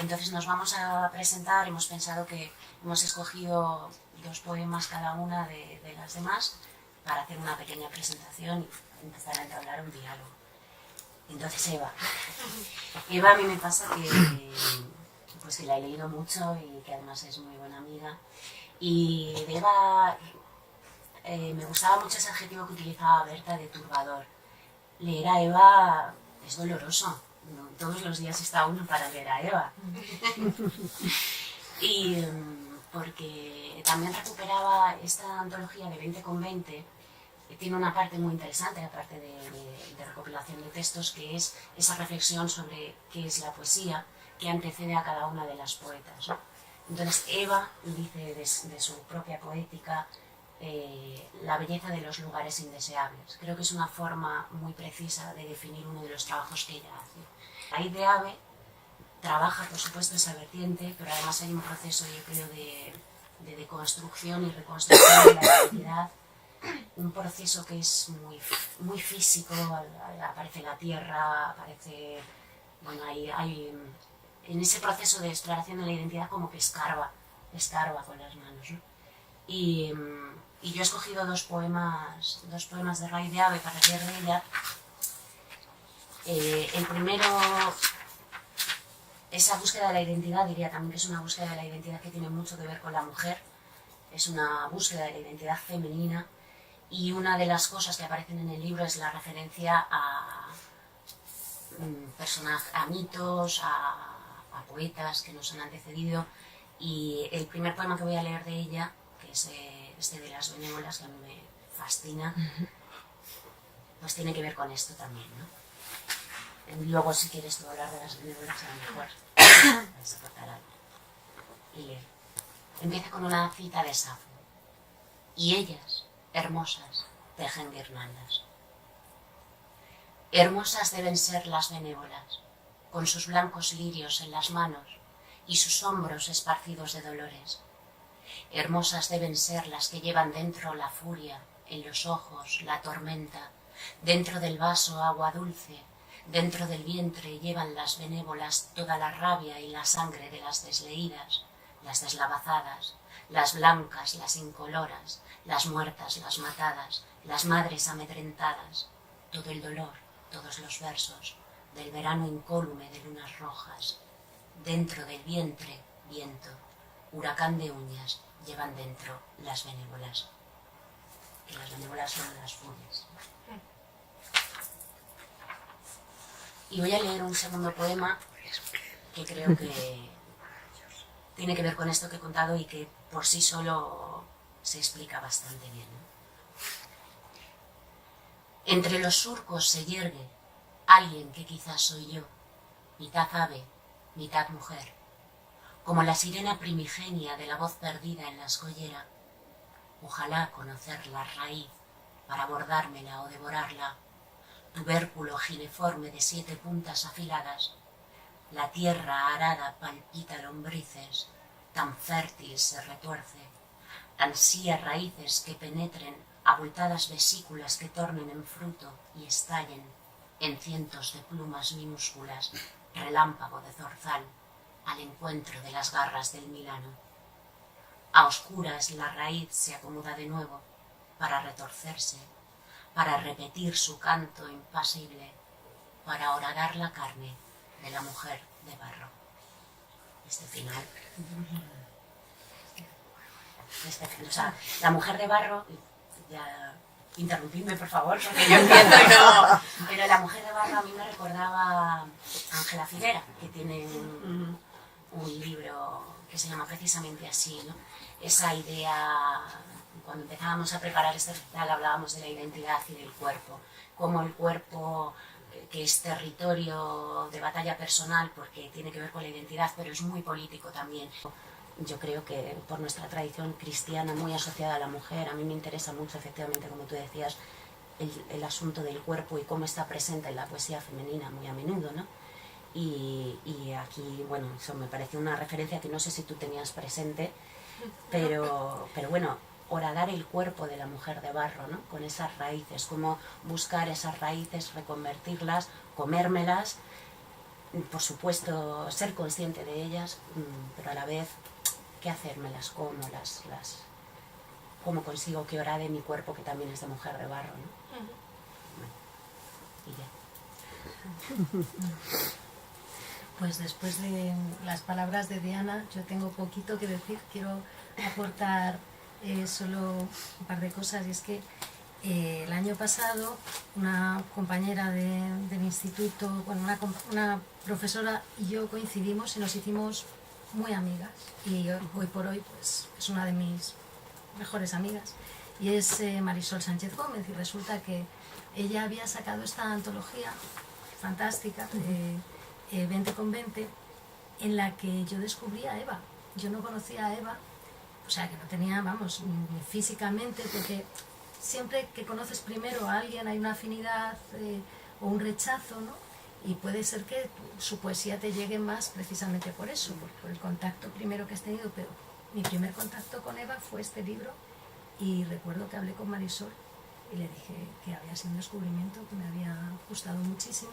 Entonces nos vamos a presentar, hemos pensado que hemos escogido 2 poemas cada una de las demás para hacer una pequeña presentación y empezar a entablar un diálogo. Entonces Eva a mí me pasa pues que la he leído mucho y que además es muy buena amiga. Y de Eva me gustaba mucho ese adjetivo que utilizaba Berta de turbador. Leer a Eva es doloroso. No, todos los días está uno para leer a Eva. Y porque también recuperaba esta antología de 20 con 20, que tiene una parte muy interesante, aparte de recopilación de textos, que es esa reflexión sobre qué es la poesía que antecede a cada una de las poetas, ¿no? Entonces Eva dice de su propia poética la belleza de los lugares indeseables. Creo que es una forma muy precisa de definir uno de los trabajos que ella hace. Raíz de Ave trabaja, por supuesto, esa vertiente, pero además hay un proceso, yo creo, de deconstrucción y reconstrucción de la identidad, un proceso que es muy físico. Aparece la tierra, aparece... Bueno, hay en ese proceso de exploración de la identidad como que escarba con las manos, ¿no? Y yo he escogido 2 poemas de Raíz de Ave para leer de ella. El primero, esa búsqueda de la identidad, diría también que es una búsqueda de la identidad que tiene mucho que ver con la mujer, es una búsqueda de la identidad femenina, y una de las cosas que aparecen en el libro es la referencia a mitos, a poetas que nos han antecedido, y el primer poema que voy a leer de ella, que es este de las benévolas, que a mí me fascina, pues tiene que ver con esto también, ¿no? Luego, si quieres tú hablar de las benévolas, a lo mejor vais a cortar algo. Y lee. Empieza con una cita de Safo. Y ellas, hermosas, tejen guirnaldas. Hermosas deben ser las benévolas, con sus blancos lirios en las manos y sus hombros esparcidos de dolores. Hermosas deben ser las que llevan dentro la furia, en los ojos la tormenta, dentro del vaso agua dulce, dentro del vientre llevan las benévolas toda la rabia y la sangre de las desleídas, las deslavazadas, las blancas, las incoloras, las muertas, las matadas, las madres amedrentadas, todo el dolor, todos los versos, del verano incólume de lunas rojas, dentro del vientre, viento, huracán de uñas, llevan dentro las benévolas. Que las benévolas son las furias. Y voy a leer un segundo poema que creo que tiene que ver con esto que he contado y que por sí solo se explica bastante bien, ¿no? Entre los surcos se yergue alguien que quizás soy yo, mitad ave, mitad mujer, como la sirena primigenia de la voz perdida en la escollera. Ojalá conocer la raíz para bordármela o devorarla, tubérculo gineforme de 7 puntas afiladas. La tierra arada palpita lombrices, tan fértil se retuerce, ansía raíces que penetren, abultadas vesículas que tornen en fruto y estallen en cientos de plumas minúsculas, relámpago de zorzal, al encuentro de las garras del Milano. A oscuras la raíz se acomoda de nuevo para retorcerse, para repetir su canto impasible, para horadar la carne de la mujer de barro. Este final. O sea, la mujer de barro, ya interrumpidme por favor, porque yo entiendo que no. Pero la mujer de barro a mí me recordaba a Ángela Figuera, que tiene un libro que se llama precisamente así, ¿no? Esa idea, cuando empezábamos a preparar este recital hablábamos de la identidad y del cuerpo, como el cuerpo, que es territorio de batalla personal porque tiene que ver con la identidad, pero es muy político también. Yo creo que por nuestra tradición cristiana muy asociada a la mujer, a mí me interesa mucho, efectivamente, como tú decías, el asunto del cuerpo y cómo está presente en la poesía femenina muy a menudo, ¿no? Y aquí, bueno, eso me pareció una referencia que no sé si tú tenías presente, pero bueno, horadar el cuerpo de la mujer de barro, ¿no? Con esas raíces, cómo buscar esas raíces, reconvertirlas, comérmelas por supuesto, ser consciente de ellas, pero a la vez, ¿qué hacer? Me las como, ¿cómo consigo que orade mi cuerpo, que también es de mujer de barro, ¿no? Y ya. Pues después de las palabras de Diana, yo tengo poquito que decir. Quiero aportar solo un par de cosas, y es que el año pasado una compañera del instituto, bueno, una profesora y yo coincidimos y nos hicimos muy amigas, y hoy por hoy pues es una de mis mejores amigas, y es Marisol Sánchez Gómez, y resulta que ella había sacado esta antología fantástica, 20 con 20, en la que yo descubrí a Eva. Yo no conocía a Eva, o sea que no tenía, vamos, ni físicamente, porque siempre que conoces primero a alguien hay una afinidad o un rechazo, ¿no? Y puede ser que su poesía te llegue más precisamente por eso, por el contacto primero que has tenido. Pero mi primer contacto con Eva fue este libro, y recuerdo que hablé con Marisol y le dije que había sido un descubrimiento que me había gustado muchísimo.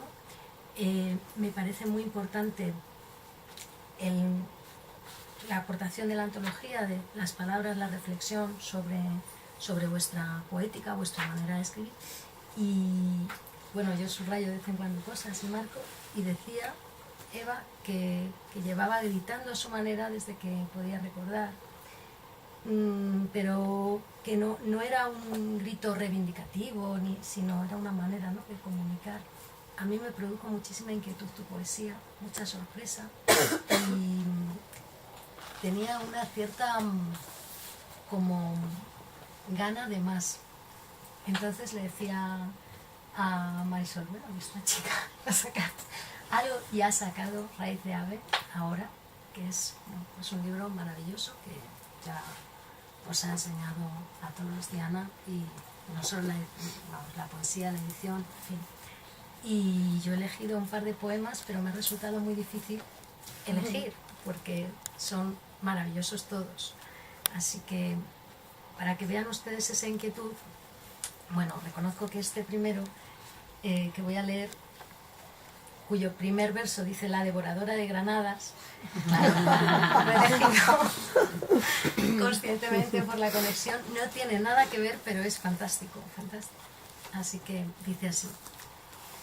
Me parece muy importante la aportación de la antología, de las palabras, la reflexión sobre vuestra poética, vuestra manera de escribir. Y bueno, yo subrayo de vez en cuando cosas y marco, y decía Eva que llevaba gritando a su manera desde que podía recordar, pero que no era un grito reivindicativo, sino era una manera, ¿no?, de comunicar. A mí me produjo muchísima inquietud tu poesía, mucha sorpresa, y tenía una cierta como gana de más. Entonces le decía a Marisol, bueno, esta chica ha sacado algo, y ha sacado Raíz de Ave ahora, que es un libro maravilloso que ya os ha enseñado a todos Diana, y no solo la poesía, la edición, en fin. Y yo he elegido un par de poemas, pero me ha resultado muy difícil elegir, porque son maravillosos todos. Así que, para que vean ustedes esa inquietud, bueno, reconozco que este primero que voy a leer, cuyo primer verso dice la devoradora de granadas, lo he elegido conscientemente por la conexión, no tiene nada que ver, pero es fantástico, fantástico. Así que dice así: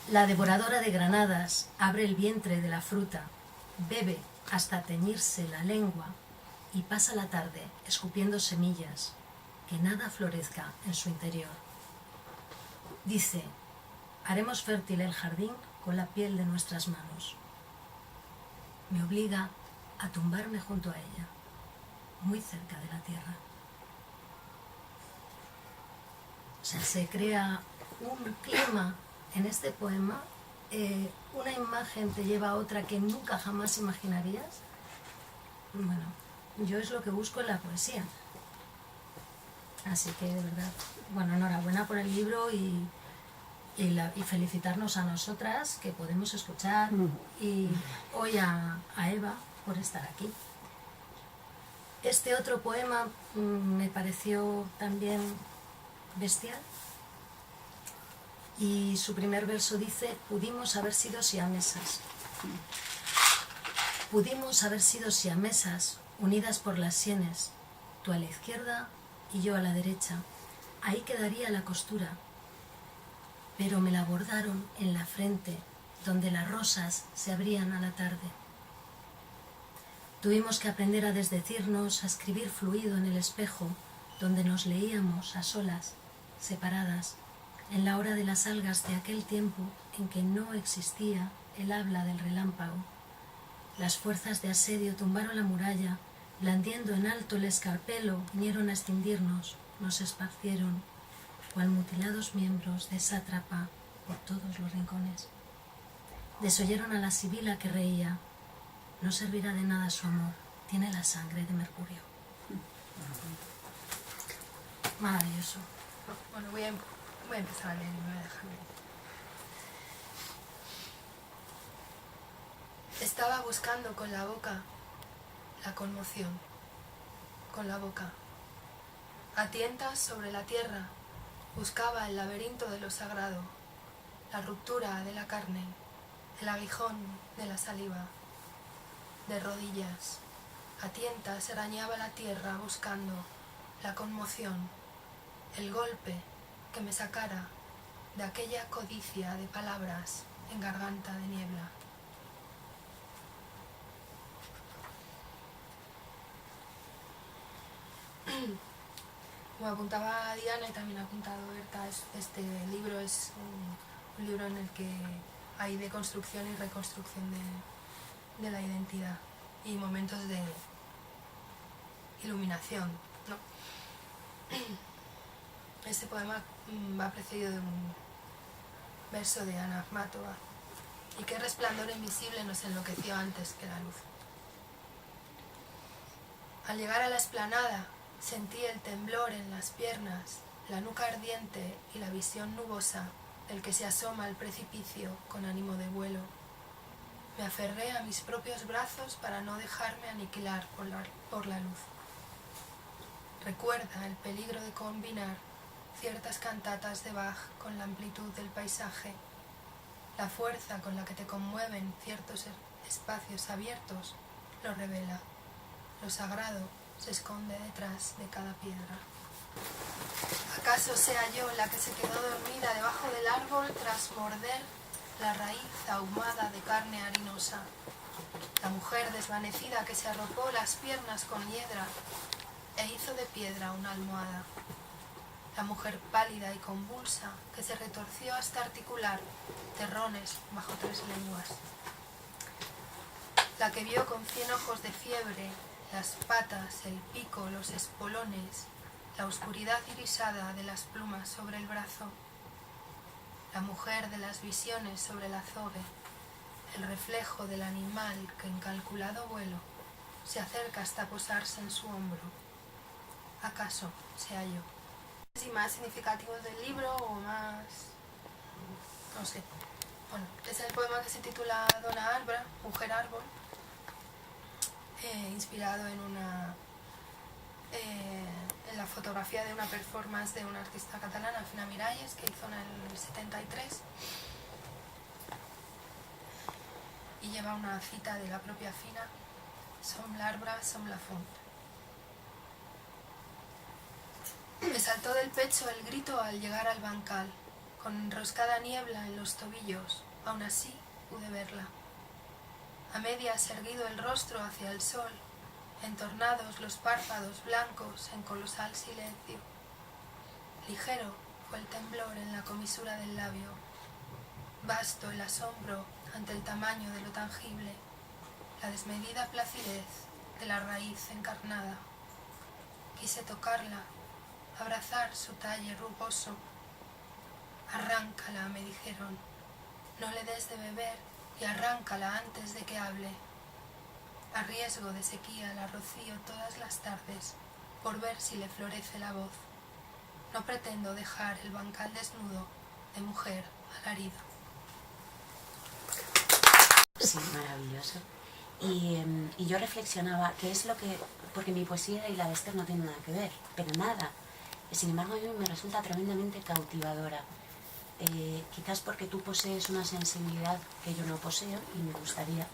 la devoradora de granadas abre el vientre de la fruta, bebe hasta teñirse la lengua y pasa la tarde escupiendo semillas, que nada florezca en su interior. Dice: haremos fértil el jardín con la piel de nuestras manos. Me obliga a tumbarme junto a ella, muy cerca de la tierra. O sea, se crea un clima en este poema, una imagen te lleva a otra que nunca jamás imaginarías. Bueno, yo es lo que busco en la poesía. Así que, de verdad, bueno, enhorabuena por el libro, y felicitarnos a nosotras que podemos escuchar, y hoy a Eva por estar aquí. Este otro poema me pareció también bestial, y su primer verso dice: pudimos haber sido siamesas. Pudimos haber sido siamesas, unidas por las sienes, tú a la izquierda y yo a la derecha. Ahí quedaría la costura. Pero me la bordaron en la frente, donde las rosas se abrían a la tarde. Tuvimos que aprender a desdecirnos, a escribir fluido en el espejo, donde nos leíamos a solas, separadas, en la hora de las algas de aquel tiempo en que no existía el habla del relámpago. Las fuerzas de asedio tumbaron la muralla, blandiendo en alto el escarpelo, vinieron a extinguirnos, nos esparcieron, cual mutilados miembros de sátrapa por todos los rincones. Desoyeron a la sibila que reía: no servirá de nada su amor, tiene la sangre de Mercurio. Maravilloso. Bueno, voy a empezar a leer y me voy a dejar leer. Estaba buscando con la boca la conmoción, con la boca. A tientas sobre la tierra buscaba el laberinto de lo sagrado, la ruptura de la carne, el aguijón de la saliva. De rodillas, a tientas arañaba la tierra buscando la conmoción, el golpe que me sacara de aquella codicia de palabras en garganta de niebla. Como apuntaba Diana y también ha apuntado Berta, este libro es un libro en el que hay deconstrucción y reconstrucción de la identidad y momentos de iluminación, ¿no? Este poema va precedido de un verso de Ana Akhmatova: y qué resplandor invisible nos enloqueció antes que la luz. Al llegar a la explanada sentí el temblor en las piernas, la nuca ardiente y la visión nubosa del que se asoma al precipicio con ánimo de vuelo. Me aferré a mis propios brazos para no dejarme aniquilar por la luz. Recuerda el peligro de combinar ciertas cantatas de Bach con la amplitud del paisaje, la fuerza con la que te conmueven ciertos espacios abiertos lo revela. Lo sagrado se esconde detrás de cada piedra. ¿Acaso sea yo la que se quedó dormida debajo del árbol tras morder la raíz ahumada de carne harinosa? La mujer desvanecida que se arropó las piernas con hiedra e hizo de piedra una almohada. La mujer pálida y convulsa que se retorció hasta articular terrones bajo 3 lenguas. La que vio con 100 ojos de fiebre las patas, el pico, los espolones, la oscuridad irisada de las plumas sobre el brazo. La mujer de las visiones sobre el azogue, el reflejo del animal que en calculado vuelo se acerca hasta posarse en su hombro. ¿Acaso sea yo? ¿Y más significativos del libro o más...? no sé. Bueno, es el poema que se titula Dona Arbra, Mujer Árbol, inspirado en la fotografía de una performance de una artista catalana, Fina Miralles, que hizo en el 73, y lleva una cita de la propia Fina: Som l'arbre, som la font. Me saltó del pecho el grito al llegar al bancal, con enroscada niebla en los tobillos, aún así pude verla. A medias erguido el rostro hacia el sol, entornados los párpados blancos en colosal silencio. Ligero fue el temblor en la comisura del labio, vasto el asombro ante el tamaño de lo tangible, la desmedida placidez de la raíz encarnada. Quise tocarla, abrazar su talle rugoso. Arráncala, me dijeron, no le des de beber y arráncala antes de que hable. A riesgo de sequía la rocío todas las tardes por ver si le florece la voz. No pretendo dejar el bancal desnudo de mujer alarido. Sí, maravilloso. Y yo reflexionaba, ¿qué es lo que...? Porque mi poesía y la de Esther no tienen nada que ver, pero nada. Sin embargo, a mí me resulta tremendamente cautivadora. Quizás porque tú posees una sensibilidad que yo no poseo y me gustaría.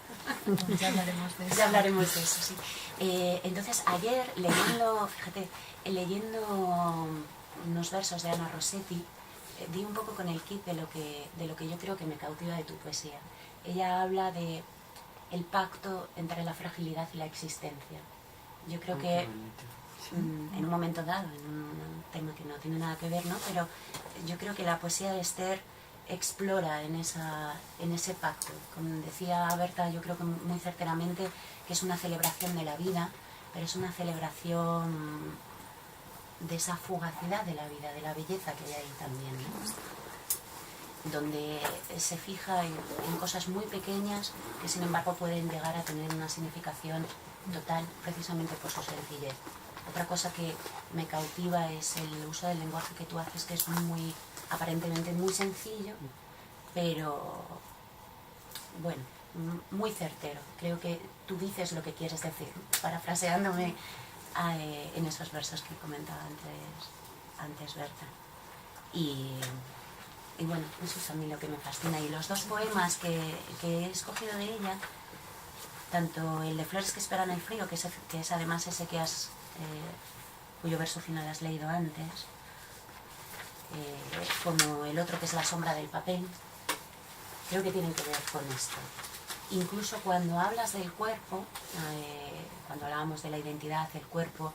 Ya hablaremos de eso. Ya hablaremos de eso, sí. Entonces, ayer, leyendo unos versos de Ana Rossetti, di un poco con el kit de lo que yo creo que me cautiva de tu poesía. Ella habla de el pacto entre la fragilidad y la existencia. Yo creo que en un momento dado, en un tema que no tiene nada que ver, ¿no? Pero yo creo que la poesía de Esther explora en ese pacto. Como decía Berta, yo creo que muy certeramente que es una celebración de la vida, pero es una celebración de esa fugacidad de la vida, de la belleza que hay ahí también, ¿no? Donde se fija en cosas muy pequeñas que sin embargo pueden llegar a tener una significación total precisamente por su sencillez. Otra cosa que me cautiva es el uso del lenguaje que tú haces, que es aparentemente muy sencillo, pero bueno, muy certero. Creo que tú dices lo que quieres decir, parafraseándome en esos versos que comentaba antes Berta. Y y bueno, eso es a mí lo que me fascina. Y los dos poemas que he escogido de ella, tanto el de Flores que esperan el frío, que es además ese que has, cuyo verso final has leído antes, como el otro que es La sombra del papel, creo que tienen que ver con esto. Incluso cuando hablas del cuerpo, cuando hablábamos de la identidad, el cuerpo,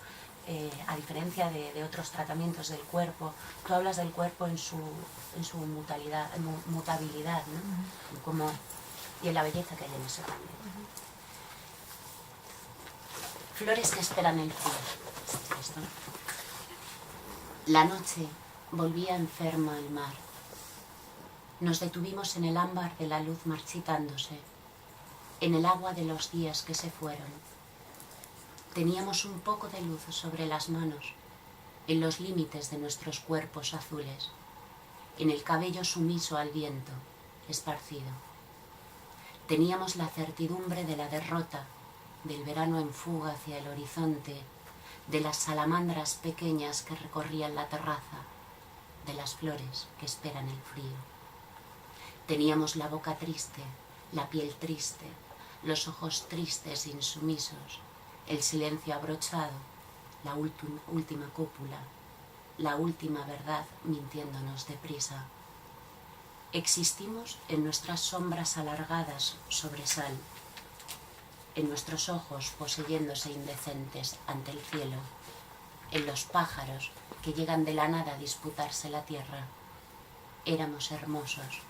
a diferencia de otros tratamientos del cuerpo, tú hablas del cuerpo en su mutabilidad, ¿no? Como, y en la belleza que hay en eso también. Flores que esperan el frío. Esto. La noche volvía enferma al mar. Nos detuvimos en el ámbar de la luz marchitándose, en el agua de los días que se fueron. Teníamos un poco de luz sobre las manos, en los límites de nuestros cuerpos azules, en el cabello sumiso al viento, esparcido. Teníamos la certidumbre de la derrota, del verano en fuga hacia el horizonte, de las salamandras pequeñas que recorrían la terraza, de las flores que esperan el frío. Teníamos la boca triste, la piel triste, los ojos tristes e insumisos, el silencio abrochado, la última cópula, la última verdad mintiéndonos deprisa. Existimos en nuestras sombras alargadas sobre sal, en nuestros ojos poseyéndose indecentes ante el cielo, en los pájaros que llegan de la nada a disputarse la tierra. Éramos hermosos,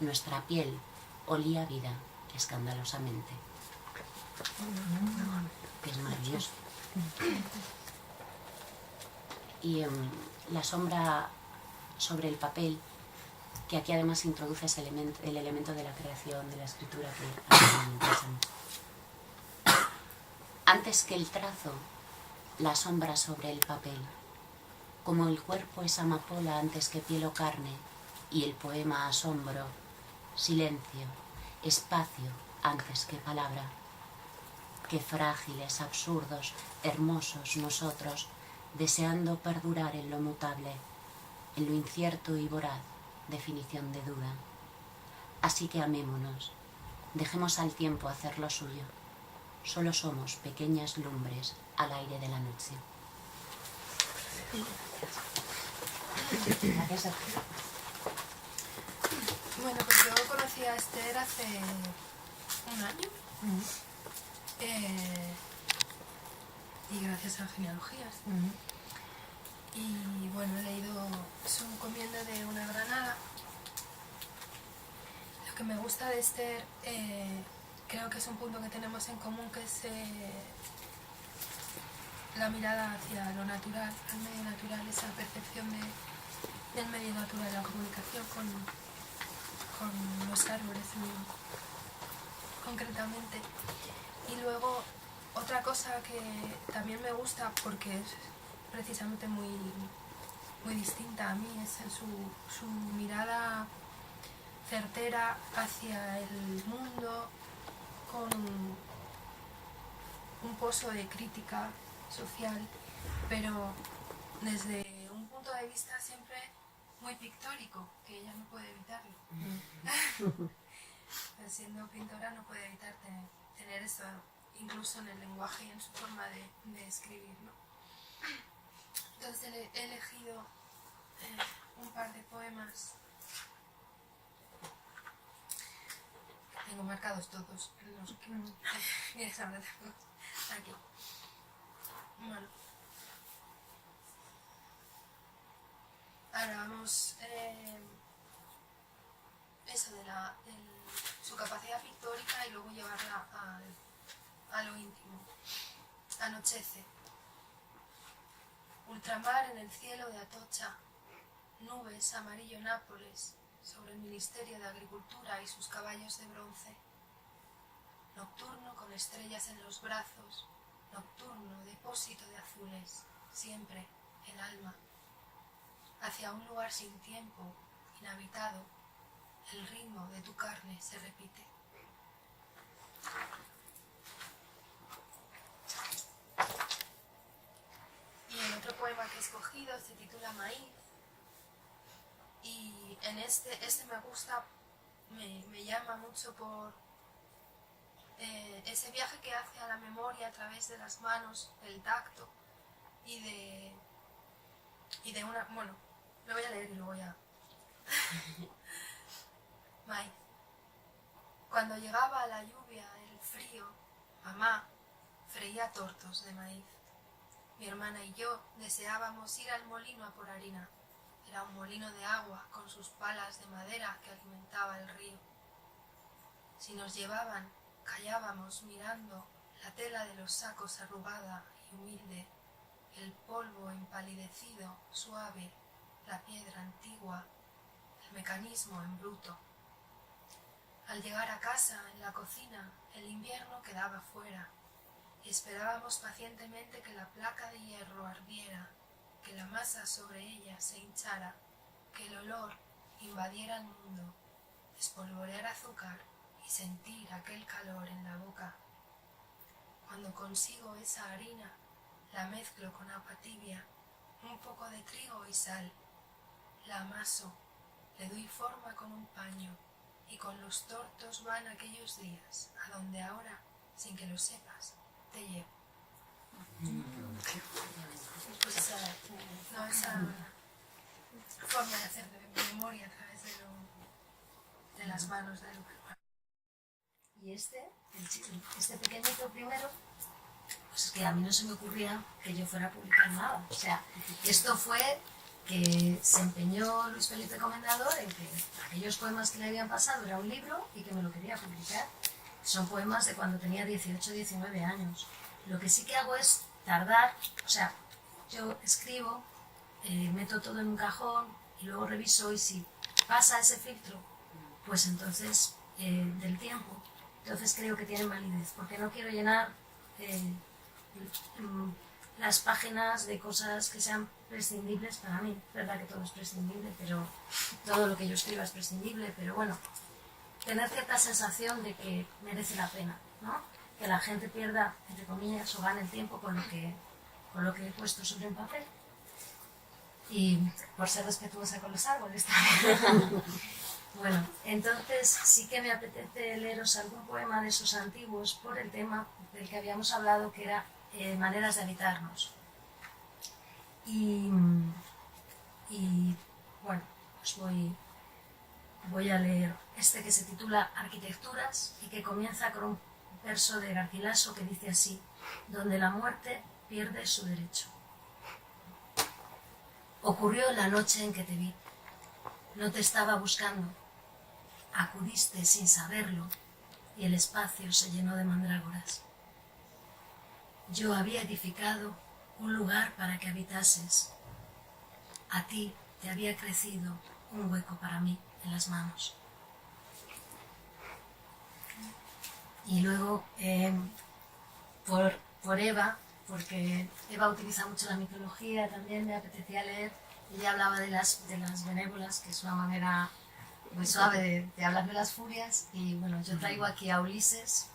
nuestra piel olía a vida escandalosamente. Que es maravilloso. Y la sombra sobre el papel, que aquí además introduce el elemento de la creación, de la escritura, que a mí me interesa mucho. Antes que el trazo, la sombra sobre el papel, como el cuerpo es amapola antes que piel o carne, y el poema asombro, silencio, espacio antes que palabra. Qué frágiles, absurdos, hermosos nosotros, deseando perdurar en lo mutable, en lo incierto y voraz, definición de duda. Así que amémonos, dejemos al tiempo hacer lo suyo. Solo somos pequeñas lumbres al aire de la noche. Gracias. Bueno, pues yo conocí a Esther hace un año. Y gracias a Genealogías. Y bueno, he leído su encomienda de una granada. Lo que me gusta de Esther, creo que es un punto que tenemos en común, que es la mirada hacia lo natural, al medio natural, esa percepción del medio natural, la comunicación con los árboles concretamente. Y luego otra cosa que también me gusta, porque es precisamente muy distinta a mí, es en su mirada certera hacia el mundo, con un pozo de crítica social, pero desde un punto de vista siempre muy pictórico, que ella no puede evitarlo. Siendo pintora no puede evitar tener eso, incluso en el lenguaje y en su forma de escribir, ¿no? Entonces he elegido un par de poemas. Tengo marcados todos los que vienes ahora aquí. Bueno. Ahora vamos eso de su capacidad pictórica y luego llevarla a lo íntimo. Anochece. Ultramar en el cielo de Atocha, nubes amarillo Nápoles sobre el Ministerio de Agricultura y sus caballos de bronce. Nocturno con estrellas en los brazos, nocturno depósito de azules, siempre el alma. Hacia un lugar sin tiempo, inhabitado, el ritmo de tu carne se repite. Y el otro poema que he escogido se titula Maíz, y en este me gusta, me llama mucho por ese viaje que hace a la memoria a través de las manos, el tacto y de una... Bueno, lo voy a leer y luego ya. Maíz. Cuando llegaba la lluvia, el frío, mamá freía tortos de maíz. Mi hermana y yo deseábamos ir al molino a por harina. Era un molino de agua con sus palas de madera que alimentaba el río. Si nos llevaban, callábamos mirando la tela de los sacos arrugada y humilde, el polvo empalidecido, suave, la piedra antigua, el mecanismo en bruto. Al llegar a casa, en la cocina, el invierno quedaba fuera y esperábamos pacientemente que la placa de hierro ardiera, que la masa sobre ella se hinchara, que el olor invadiera el mundo, espolvorear azúcar y sentir aquel calor en la boca. Cuando consigo esa harina, la mezclo con agua tibia, un poco de trigo y sal. La amaso, le doy forma con un paño y con los tortos van aquellos días a donde ahora, sin que lo sepas, te llevo. Pues esa forma de hacer de memoria a través de las manos del hermano. Y este pequeñito primero, pues es que a mí no se me ocurría que yo fuera a publicar nada. O sea, esto fue que se empeñó Luis Felipe Comendador en que aquellos poemas que le habían pasado era un libro y que me lo quería publicar. Son poemas de cuando tenía 18 o 19 años. Lo que sí que hago es tardar, o sea, yo escribo, meto todo en un cajón y luego reviso y si pasa ese filtro, pues entonces del tiempo, entonces creo que tienen validez, porque no quiero llenar las páginas de cosas que sean prescindibles para mí. Es verdad que todo es prescindible, pero todo lo que yo escriba es prescindible, pero bueno, tener cierta sensación de que merece la pena, ¿no? Que la gente pierda, entre comillas, o gane el tiempo con lo que he puesto sobre el papel. Y por ser respetuosa con los árboles también. Bueno, entonces sí que me apetece leeros algún poema de esos antiguos por el tema del que habíamos hablado, que era maneras de habitarnos. Y bueno, pues voy a leer este que se titula Arquitecturas y que comienza con un verso de Garcilaso que dice así: donde la muerte pierde su derecho. Ocurrió la noche en que te vi. No te estaba buscando. Acudiste sin saberlo y el espacio se llenó de mandrágoras. Yo había edificado un lugar para que habitases. A ti te había crecido un hueco para mí en las manos. Y luego, por Eva, porque Eva utiliza mucho la mitología, también me apetecía leer. Ella hablaba de las benévolas, que es una manera muy suave de hablar de las furias, y bueno, yo traigo aquí a Ulises.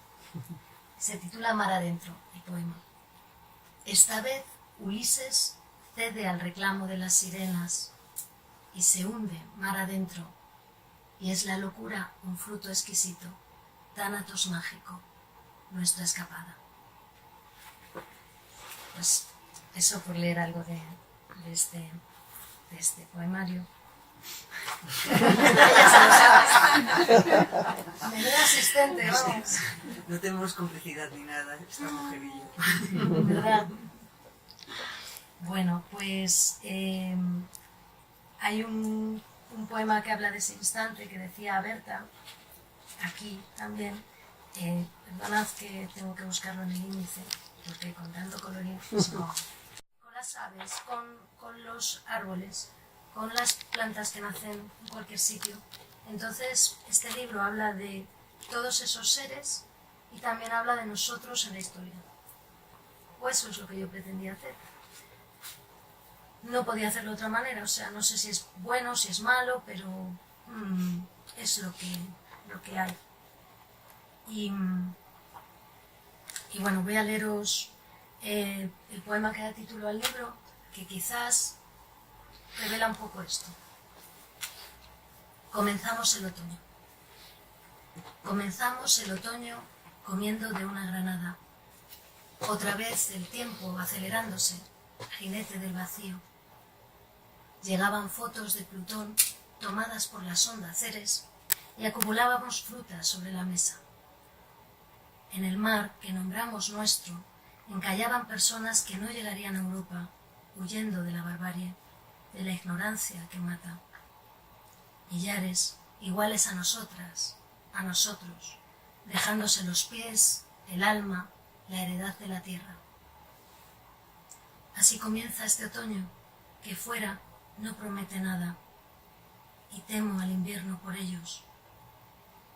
Se titula Mar adentro, el poema. Esta vez Ulises cede al reclamo de las sirenas y se hunde mar adentro, y es la locura un fruto exquisito, tánatos mágico, nuestra escapada. Pues eso por leer algo de este poemario. Menudo asistente, vamos. No tenemos complicidad ni nada, esta mujer y yo. ¿Verdad? Bueno, pues hay un poema que habla de ese instante que decía Berta, aquí también. Perdonad que tengo que buscarlo en el índice, porque con tanto colorín no. Con las aves, con los árboles, con las plantas que nacen en cualquier sitio. Entonces, este libro habla de todos esos seres y también habla de nosotros en la historia. O eso es lo que yo pretendía hacer. No podía hacerlo de otra manera, o sea, no sé si es bueno, si es malo, pero es lo que hay. Y bueno, voy a leeros el poema que da título al libro, que quizás revela un poco esto. Comenzamos el otoño. Comenzamos el otoño comiendo de una granada. Otra vez el tiempo acelerándose, jinete del vacío. Llegaban fotos de Plutón tomadas por la sonda Ceres y acumulábamos frutas sobre la mesa. En el mar que nombramos nuestro, encallaban personas que no llegarían a Europa, huyendo de la barbarie, de la ignorancia que mata. Millares, iguales a nosotras, a nosotros, dejándose los pies, el alma, la heredad de la tierra. Así comienza este otoño, que fuera no promete nada, y temo al invierno por ellos,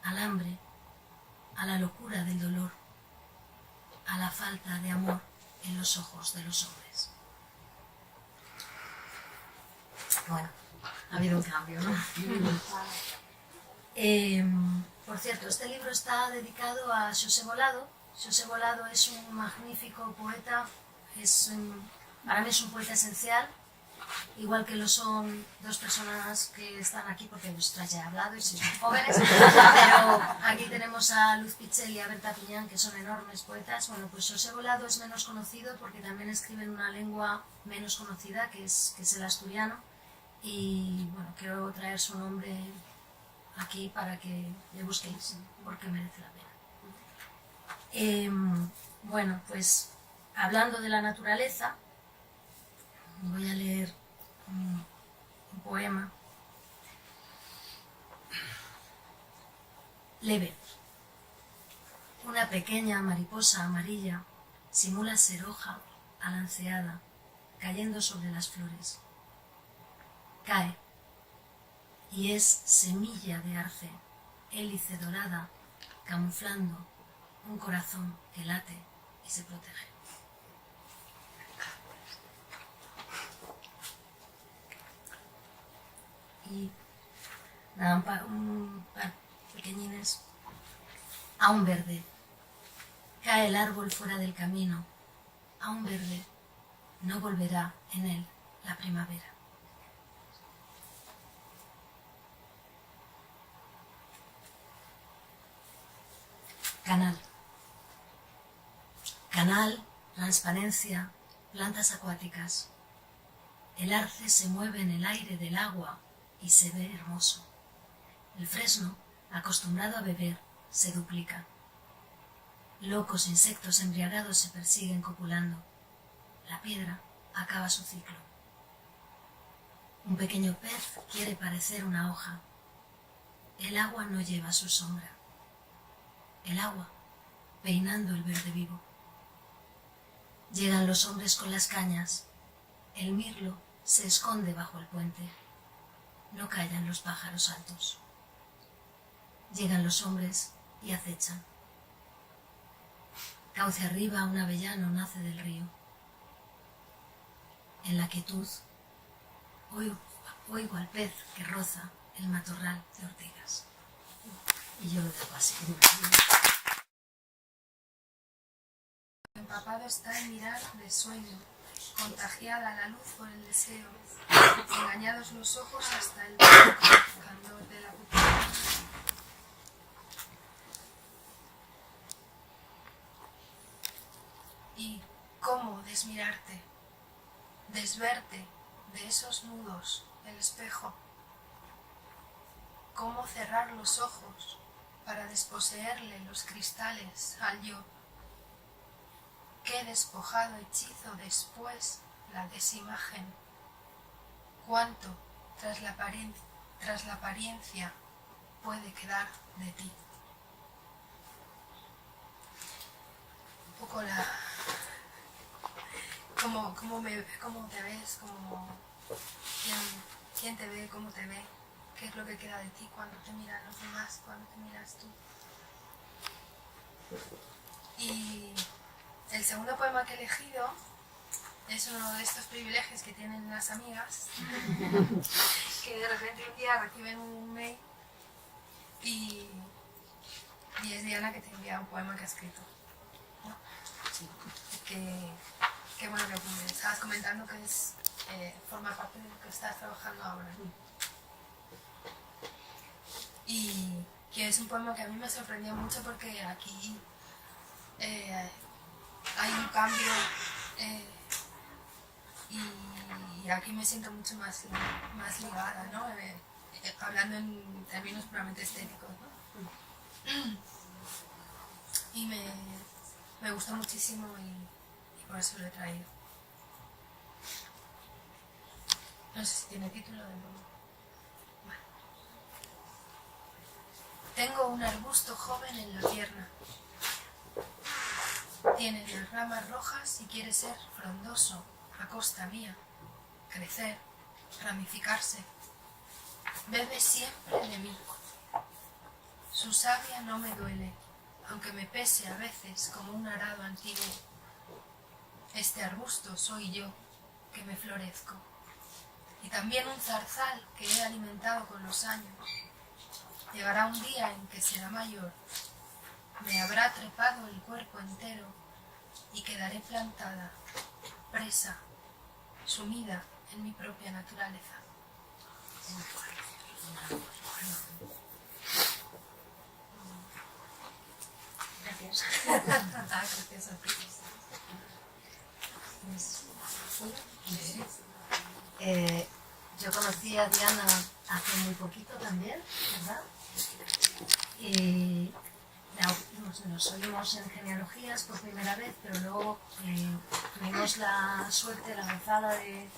al hambre, a la locura del dolor, a la falta de amor en los ojos de los hombres. Bueno, ha habido un cambio, ¿no? Por cierto, este libro está dedicado a Xosé Volado. Xosé Volado es un magnífico poeta, para mí es un poeta esencial, igual que lo son dos personas que están aquí porque vosotras ya he hablado y sois muy jóvenes, pero aquí tenemos a Luz Pichel y a Berta Piñán, que son enormes poetas. Bueno, pues Xosé Volado es menos conocido porque también escribe en una lengua menos conocida, que es el asturiano, y bueno, quiero traer su nombre aquí para que le busquéis, porque merece la pena. Bueno, pues hablando de la naturaleza, voy a leer un poema. Leve. Una pequeña mariposa amarilla simula ser hoja alanceada, cayendo sobre las flores. Cae, y es semilla de arce, hélice dorada, camuflando un corazón que late y se protege. Y nada, un par pequeñines. Aún verde, cae el árbol fuera del camino, aún verde, no volverá en él la primavera. Canal. Canal, transparencia, plantas acuáticas. El arce se mueve en el aire del agua y se ve hermoso. El fresno, acostumbrado a beber, se duplica. Locos insectos embriagados se persiguen copulando. La piedra acaba su ciclo. Un pequeño pez quiere parecer una hoja. El agua no lleva su sombra. El agua, peinando el verde vivo. Llegan los hombres con las cañas. El mirlo se esconde bajo el puente. No callan los pájaros altos. Llegan los hombres y acechan. Cauce arriba un avellano nace del río. En la quietud oigo al pez que roza el matorral de ortigas. Y yo lo dejo así. Empapado está el mirar de sueño, contagiada la luz por el deseo, engañados los ojos hasta el candor de la pupila. Y cómo desmirarte, desverte de esos nudos del espejo, cómo cerrar los ojos para desposeerle los cristales al yo. Qué despojado hechizo después la desimagen. Cuánto tras la apariencia puede quedar de ti. Un poco cómo te ves, quién te ve, cómo te ve, qué es lo que queda de ti cuando te miran los demás, cuando te miras tú. Y el segundo poema que he elegido es uno de estos privilegios que tienen las amigas, que de repente un día reciben un mail y es Diana que te envía un poema que ha escrito, ¿no? Sí. Que bueno, que me estabas comentando que forma parte de lo que estás trabajando ahora. que es un poema que a mí me sorprendió mucho porque aquí hay un cambio y aquí me siento mucho más ligada, ¿no? Hablando en términos puramente estéticos, ¿no? Y me gustó muchísimo y por eso lo he traído. No sé si tiene título de nuevo. Vale. Tengo un arbusto joven en la pierna. Tiene las ramas rojas y quiere ser frondoso a costa mía, crecer, ramificarse. Bebe siempre de mí. Su savia no me duele, aunque me pese a veces como un arado antiguo. Este arbusto soy yo, que me florezco. Y también un zarzal que he alimentado con los años. Llegará un día en que será mayor. Me habrá trepado el cuerpo entero y quedaré plantada, presa, sumida en mi propia naturaleza. Gracias. Gracias a ti. Yo conocí a Diana hace muy poquito también, ¿verdad? Y nos oímos en genealogías por primera vez, pero luego tuvimos la suerte, la gozada de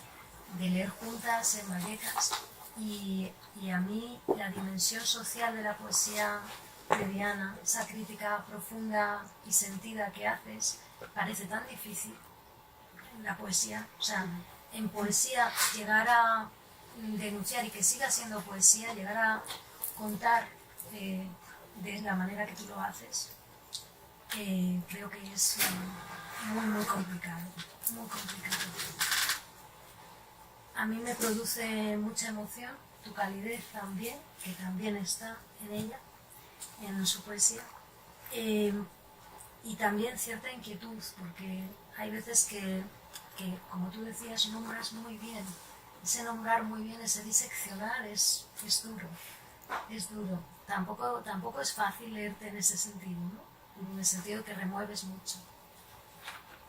leer juntas en Vallecas y a mí la dimensión social de la poesía de Diana, esa crítica profunda y sentida que haces, parece tan difícil en la poesía. O sea, en poesía llegar a denunciar y que siga siendo poesía, llegar a contar de la manera que tú lo haces, creo que es muy complicado, muy complicado. A mí me produce mucha emoción, tu calidez también, que también está en ella, en su poesía, y también cierta inquietud, porque hay veces que como tú decías, nombras muy bien. Ese nombrar muy bien, ese diseccionar es duro, es duro. Tampoco es fácil leerte en ese sentido, ¿no? En el sentido que remueves mucho.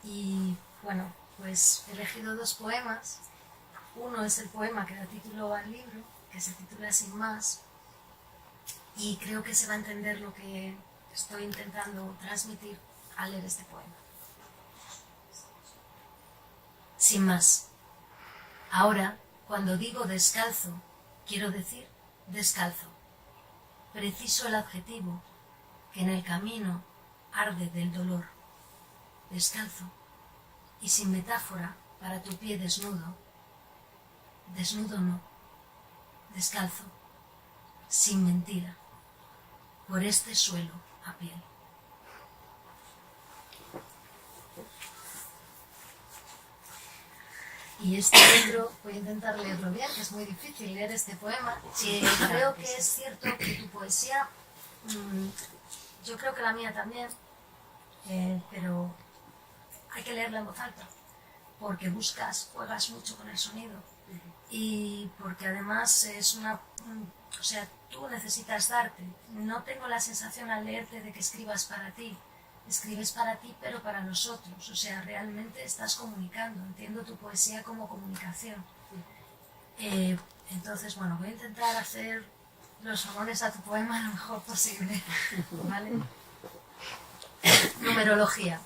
Y bueno, pues he elegido dos poemas. Uno es el poema que da título al libro, que se titula Sin más, y creo que se va a entender lo que estoy intentando transmitir al leer este poema. Sin más. Ahora, cuando digo descalzo, quiero decir descalzo. Preciso el adjetivo que en el camino arde del dolor. Descalzo, y sin metáfora para tu pie desnudo. Desnudo no, descalzo, sin mentira, por este suelo a piel. Y este libro, voy a intentar leerlo bien, que es muy difícil leer este poema. Creo que es cierto que tu poesía, yo creo que la mía también, pero hay que leerla en voz alta, porque juegas mucho con el sonido. Y porque además es o sea, tú necesitas darte. No tengo la sensación al leerte de que escribas para ti. Escribes para ti, pero para los otros. O sea, realmente estás comunicando. Entiendo tu poesía como comunicación. Entonces, bueno, voy a intentar hacer los honores a tu poema lo mejor posible. ¿Vale? Numerología.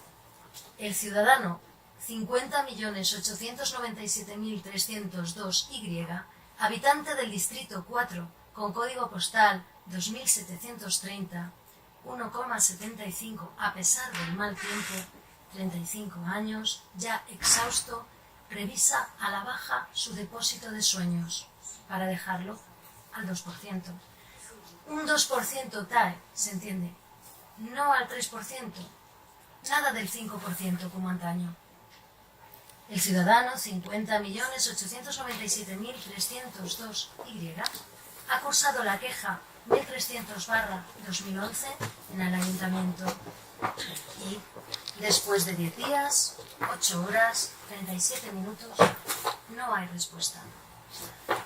El ciudadano 50.897.302Y, habitante del distrito 4, con código postal 2730, 1,75, a pesar del mal tiempo, 35 años, ya exhausto, revisa a la baja su depósito de sueños para dejarlo al 2%. Un 2% TAE, ¿se entiende? No al 3%, nada del 5% como antaño. El ciudadano 50.897.302Y ha cursado la queja 1300/2011 en el ayuntamiento y después de 10 días, 8 horas, 37 minutos, no hay respuesta.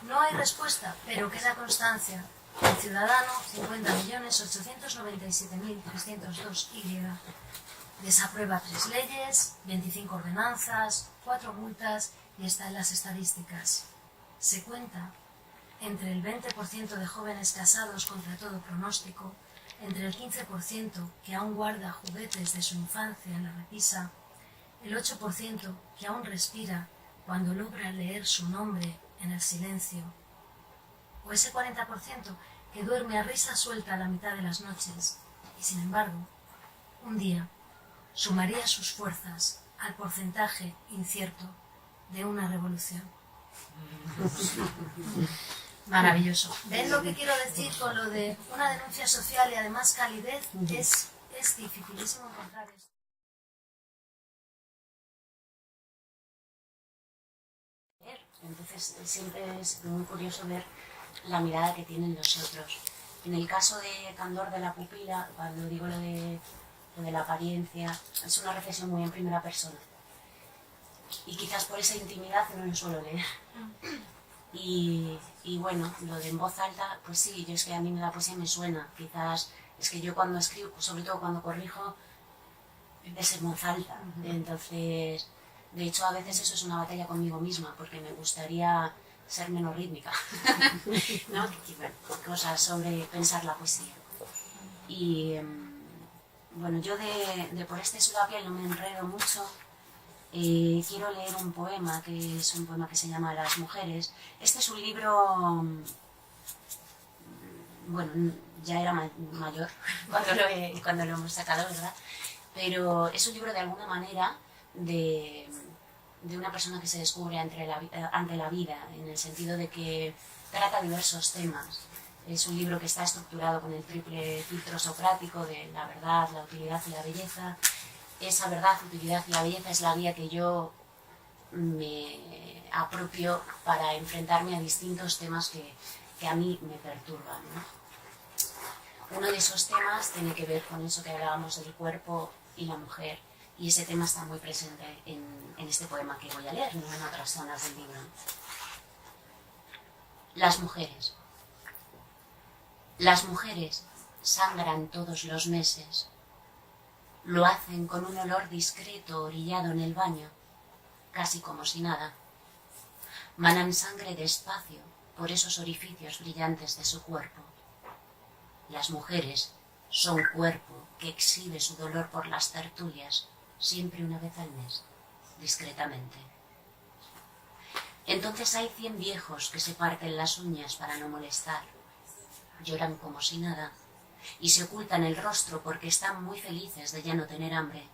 No hay respuesta, pero queda constancia El ciudadano 50.897.302 Y. Desaprueba 3 leyes, 25 ordenanzas, 4 multas y está en las estadísticas. Se cuenta entre el 20% de jóvenes casados contra todo pronóstico, entre el 15% que aún guarda juguetes de su infancia en la repisa, el 8% que aún respira cuando logra leer su nombre en el silencio, o ese 40% que duerme a risa suelta a la mitad de las noches y, sin embargo, un día sumaría sus fuerzas al porcentaje incierto de una revolución. Maravilloso. ¿Ven lo que quiero decir con lo de una denuncia social y además calidez? Es dificilísimo encontrar esto. Entonces siempre es muy curioso ver la mirada que tienen los otros. En el caso de Candor de la pupila, cuando digo lo de la apariencia, es una reflexión muy en primera persona. Y quizás por esa intimidad no lo suelo leer. Y bueno, lo de en voz alta, pues sí, yo es que a mí la poesía me suena. Quizás es que yo cuando escribo, sobre todo cuando corrijo, es en voz alta. Entonces, de hecho, a veces eso es una batalla conmigo misma, porque me gustaría ser menos rítmica, ¿no? Cosas sobre pensar la poesía. Y bueno, yo de por este sudapiel no me enredo mucho. Quiero leer un poema, que es un poema que se llama Las mujeres. Este es un libro, bueno, ya era mayor cuando lo hemos sacado, ¿verdad? Pero es un libro de alguna manera de una persona que se descubre ante la vida, en el sentido de que trata diversos temas. Es un libro que está estructurado con el triple filtro socrático de la verdad, la utilidad y la belleza. Esa verdad, utilidad y la belleza es la guía que yo me apropio para enfrentarme a distintos temas que a mí me perturban, ¿no? Uno de esos temas tiene que ver con eso que hablábamos del cuerpo y la mujer, y ese tema está muy presente en este poema que voy a leer, no en otras zonas del libro. Las mujeres. Las mujeres sangran todos los meses. Lo hacen con un olor discreto orillado en el baño, casi como si nada. Manan sangre despacio por esos orificios brillantes de su cuerpo. Las mujeres son cuerpo que exhibe su dolor por las tertulias, siempre una vez al mes, discretamente. Entonces hay 100 viejos que se parten las uñas para no molestar. Lloran como si nada y se ocultan el rostro porque están muy felices de ya no tener hambre.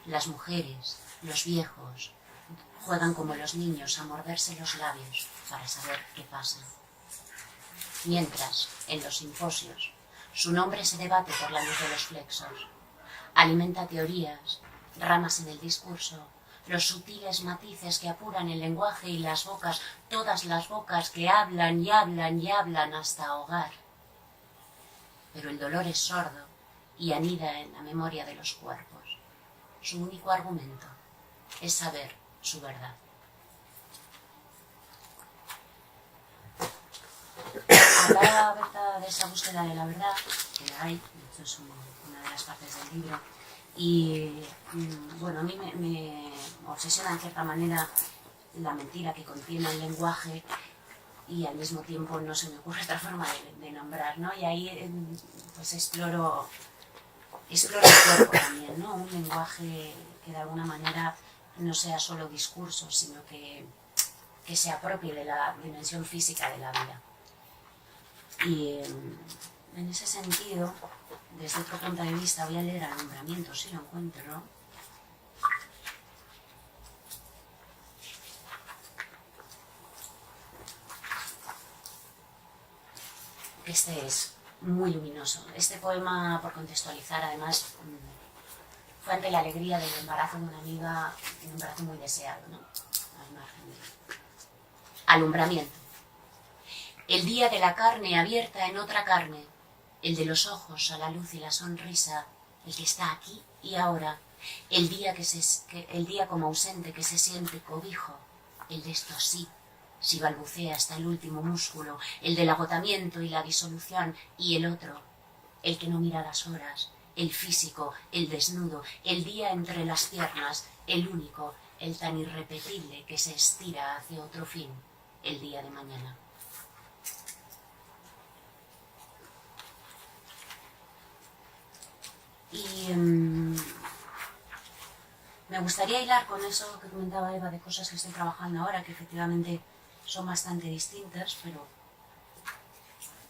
Las mujeres, los viejos, juegan como los niños a morderse los labios para saber qué pasa. Mientras, en los simposios, su nombre se debate por la luz de los flexos. Alimenta teorías, ramas en el discurso, los sutiles matices que apuran el lenguaje y las bocas, todas las bocas que hablan y hablan y hablan hasta ahogar. Pero el dolor es sordo y anida en la memoria de los cuerpos. Su único argumento es saber su verdad. Hablaba Berta de esa búsqueda de la verdad, que la hay, esto es una de las partes del libro, y bueno, a mí me obsesiona en cierta manera la mentira que contiene el lenguaje, y al mismo tiempo no se me ocurre otra forma de nombrar, ¿no? Y ahí pues exploro el cuerpo también, ¿no? Un lenguaje que de alguna manera no sea solo discurso, sino que se apropie de la dimensión física de la vida. Y en ese sentido, desde otro punto de vista, voy a leer Alumbramiento, si lo encuentro. Este es muy luminoso. Este poema, por contextualizar, además, fue ante la alegría del embarazo de una amiga, un embarazo muy deseado, ¿no? Al margen de... Alumbramiento. El día de la carne abierta en otra carne, el de los ojos a la luz y la sonrisa, el que está aquí y ahora, el día como ausente que se siente cobijo, el de esto sí, si balbucea hasta el último músculo, el del agotamiento y la disolución, y el otro, el que no mira las horas, el físico, el desnudo, el día entre las piernas, el único, el tan irrepetible que se estira hacia otro fin, el día de mañana. Y me gustaría hilar con eso que comentaba Eva de cosas que estoy trabajando ahora, que efectivamente son bastante distintas,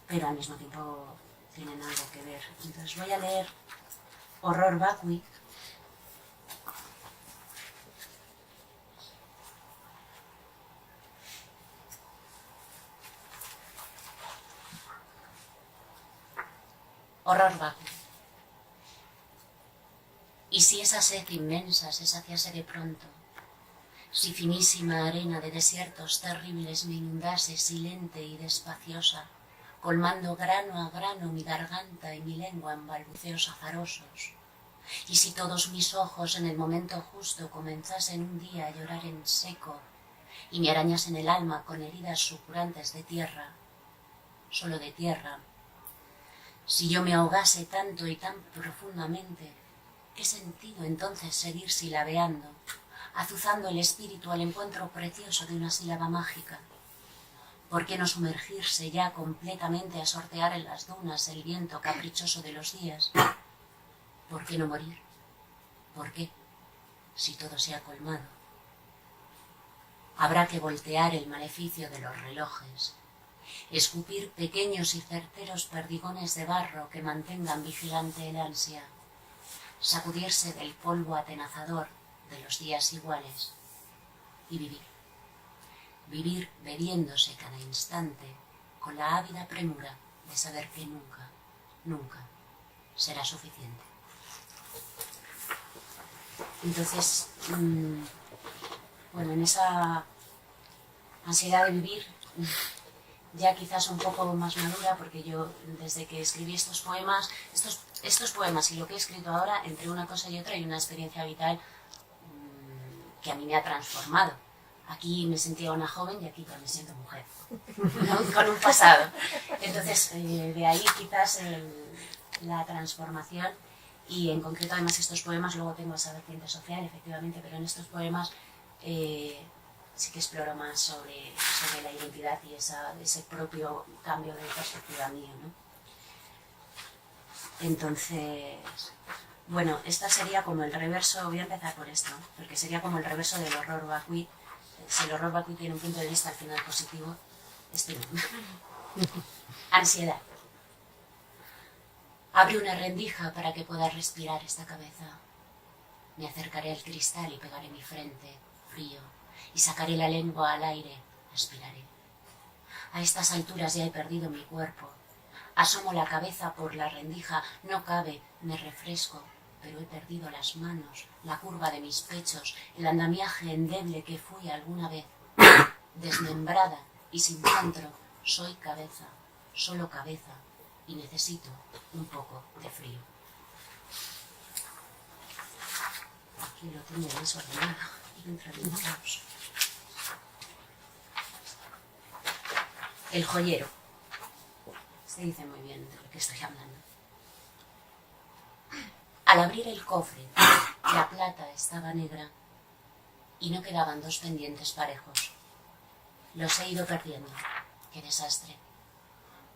pero al mismo tiempo tienen algo que ver. Entonces voy a leer Horror Vacui. Horror Vacui. Y si esa sed inmensa se saciase de pronto, si finísima arena de desiertos terribles me inundase silente y despaciosa, colmando grano a grano mi garganta y mi lengua en balbuceos azarosos, y si todos mis ojos en el momento justo comenzasen un día a llorar en seco y me arañasen el alma con heridas supurantes de tierra, solo de tierra, si yo me ahogase tanto y tan profundamente, ¿qué sentido entonces seguir silabeando, azuzando el espíritu al encuentro precioso de una sílaba mágica? ¿Por qué no sumergirse ya completamente a sortear en las dunas el viento caprichoso de los días? ¿Por qué no morir? ¿Por qué? Si todo se ha colmado. Habrá que voltear el maleficio de los relojes, escupir pequeños y certeros perdigones de barro que mantengan vigilante el ansia, sacudirse del polvo atenazador de los días iguales y vivir. Vivir bebiéndose cada instante con la ávida premura de saber que nunca, nunca será suficiente. Entonces, bueno, en esa ansiedad de vivir, ya quizás un poco más madura, porque yo desde que escribí estos poemas y lo que he escrito ahora, entre una cosa y otra hay una experiencia vital que a mí me ha transformado. Aquí me sentía una joven y aquí ya me siento mujer, ¿no? Con un pasado. Entonces, de ahí quizás la transformación, y en concreto además estos poemas, luego tengo esa vertiente social, efectivamente, pero en estos poemas sí que exploro más sobre la identidad y ese propio cambio de perspectiva mío, ¿no? Entonces, bueno, esta sería como el reverso, voy a empezar por esto, porque sería como el reverso del horror vacui. Si el horror vacui tiene un punto de vista al final positivo, este no. Ansiedad. Abre una rendija para que pueda respirar esta cabeza. Me acercaré al cristal y pegaré mi frente, frío, y sacaré la lengua al aire, aspiraré. A estas alturas ya he perdido mi cuerpo. Asomo la cabeza por la rendija, no cabe, me refresco, pero he perdido las manos, la curva de mis pechos, el andamiaje endeble que fui alguna vez. Desmembrada y sin centro, soy cabeza, solo cabeza, y necesito un poco de frío. Aquí lo tengo desordenado y entra en un caos. El joyero. Se dice muy bien de lo que estoy hablando. Al abrir el cofre, la plata estaba negra y no quedaban dos pendientes parejos. Los he ido perdiendo. ¡Qué desastre!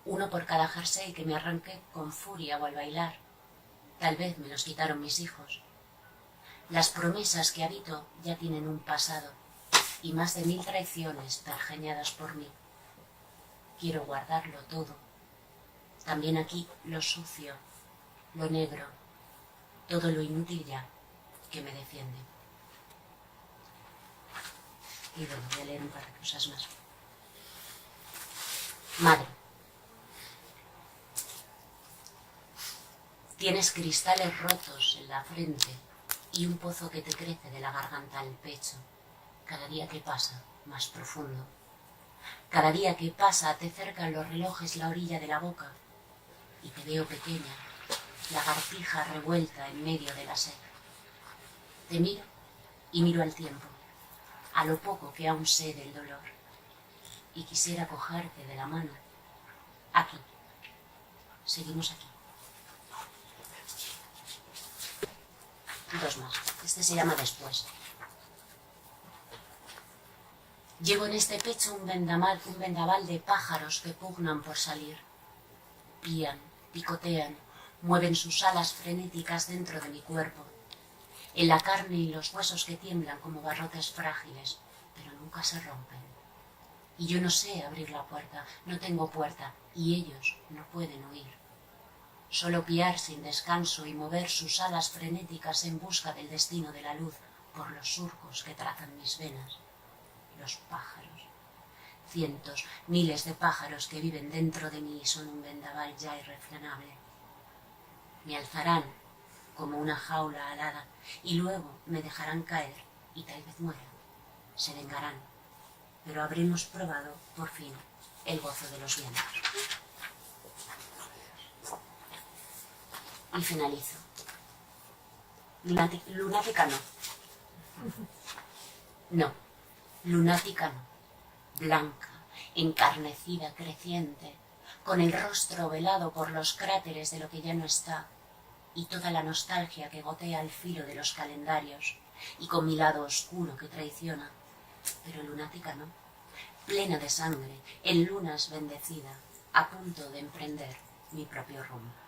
Uno por cada jersey que me arranqué con furia o al bailar. Tal vez me los quitaron mis hijos. Las promesas que habito ya tienen un pasado y más de 1000 traiciones pergeñadas por mí. Quiero guardarlo todo. También aquí lo sucio, lo negro, todo lo inútil ya que me defiende. Y bueno, voy a leer un par de cosas más. Madre. Tienes cristales rotos en la frente y un pozo que te crece de la garganta al pecho. Cada día que pasa, más profundo. Cada día que pasa te cercan los relojes la orilla de la boca y te veo pequeña, lagartija revuelta en medio de la sed. Te miro y miro al tiempo, a lo poco que aún sé del dolor. y quisiera cogerte de la mano. Aquí. Seguimos aquí. 2 más. Este se llama Después. Llevo en este pecho un vendaval de pájaros que pugnan por salir. Pían, picotean, mueven sus alas frenéticas dentro de mi cuerpo, en la carne y los huesos que tiemblan como barrotes frágiles, pero nunca se rompen. Y yo no sé abrir la puerta, no tengo puerta, y ellos no pueden huir. Solo piar sin descanso y mover sus alas frenéticas en busca del destino de la luz por los surcos que trazan mis venas. Los pájaros. Cientos, miles de pájaros que viven dentro de mí y son un vendaval ya irrefrenable. Me alzarán como una jaula alada y luego me dejarán caer y tal vez muera. Se vengarán, pero habremos probado por fin el gozo de los vientos. Y finalizo. Lunática no. No, lunática no. Blanca, encarnecida, creciente, con el rostro velado por los cráteres de lo que ya no está, y toda la nostalgia que gotea al filo de los calendarios, y con mi lado oscuro que traiciona, pero lunática no, plena de sangre, en lunas bendecida, a punto de emprender mi propio rumbo.